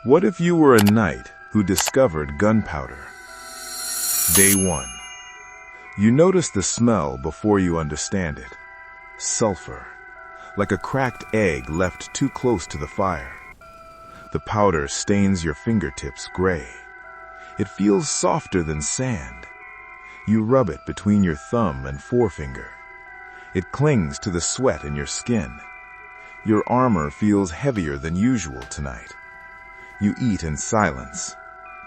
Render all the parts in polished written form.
What if you were a knight who discovered gunpowder? Day 1. You notice the smell before you understand it. Sulfur, like a cracked egg left too close to the fire. The powder stains your fingertips gray. It feels softer than sand. You rub it between your thumb and forefinger. It clings to the sweat in your skin. Your armor feels heavier than usual tonight. You eat in silence.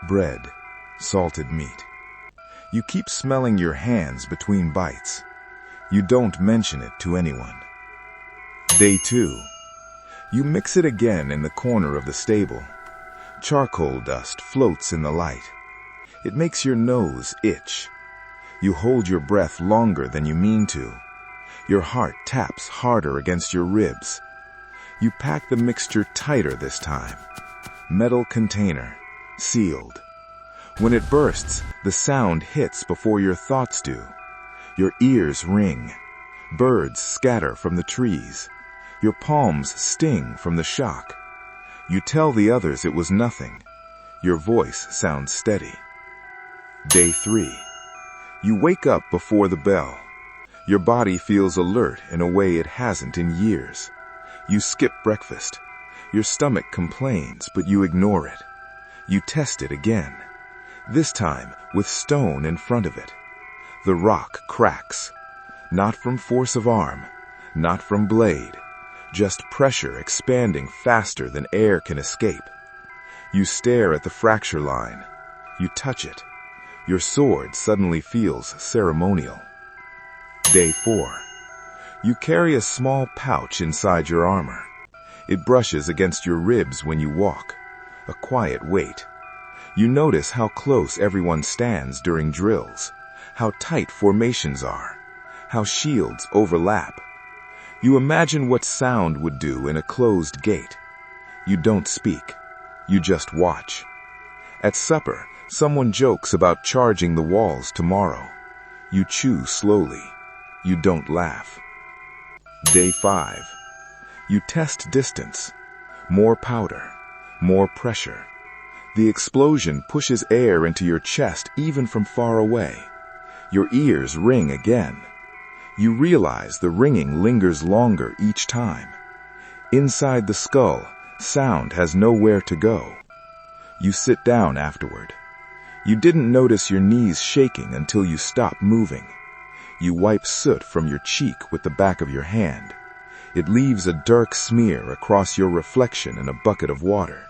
Bread, salted meat. You keep smelling your hands between bites. You don't mention it to anyone. Day 2. You mix it again in the corner of the stable. Charcoal dust floats in the light. It makes your nose itch. You hold your breath longer than you mean to. Your heart taps harder against your ribs. You pack the mixture tighter this time. Metal container, sealed. When it bursts, the sound hits before your thoughts do. Your ears ring. Birds scatter from the trees. Your palms sting from the shock. You tell the others it was nothing. Your voice sounds steady. Day 3. You wake up before the bell. Your body feels alert in a way it hasn't in years. You skip breakfast. Your stomach complains, but you ignore it. You test it again. This time with stone in front of it. The rock cracks. Not from force of arm, not from blade. Just pressure expanding faster than air can escape. You stare at the fracture line. You touch it. Your sword suddenly feels ceremonial. Day 4. You carry a small pouch inside your armor. It brushes against your ribs when you walk. A quiet weight. You notice how close everyone stands during drills, how tight formations are, how shields overlap. You imagine what sound would do in a closed gate. You don't speak. You just watch. At supper, someone jokes about charging the walls tomorrow. You chew slowly. You don't laugh. Day 5. You test distance. More powder. More pressure. The explosion pushes air into your chest even from far away. Your ears ring again. You realize the ringing lingers longer each time. Inside the skull, sound has nowhere to go. You sit down afterward. You didn't notice your knees shaking until you stopped moving. You wipe soot from your cheek with the back of your hand. It leaves a dark smear across your reflection in a bucket of water.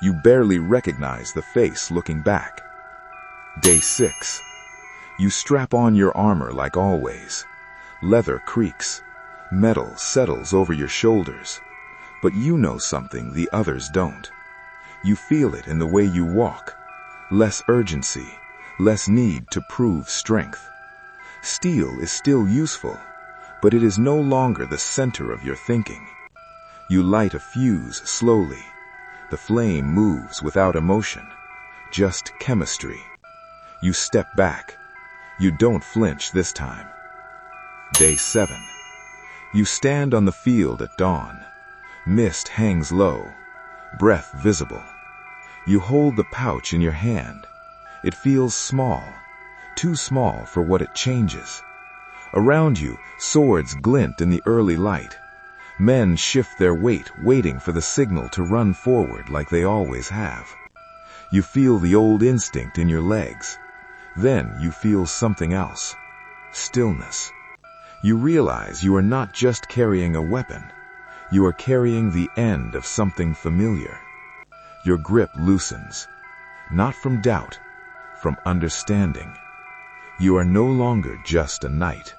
You barely recognize the face looking back. Day 6. You strap on your armor like always. Leather creaks. Metal settles over your shoulders. But you know something the others don't. You feel it in the way you walk. Less urgency, less need to prove strength. Steel is still useful, but it is no longer the center of your thinking. You light a fuse slowly. The flame moves without emotion, just chemistry. You step back. You don't flinch this time. Day 7. You stand on the field at dawn. Mist hangs low, breath visible. You hold the pouch in your hand. It feels small, too small for what it changes. Around you, swords glint in the early light. Men shift their weight, waiting for the signal to run forward like they always have. You feel the old instinct in your legs. Then you feel something else. Stillness. You realize you are not just carrying a weapon. You are carrying the end of something familiar. Your grip loosens. Not from doubt, from understanding. You are no longer just a knight.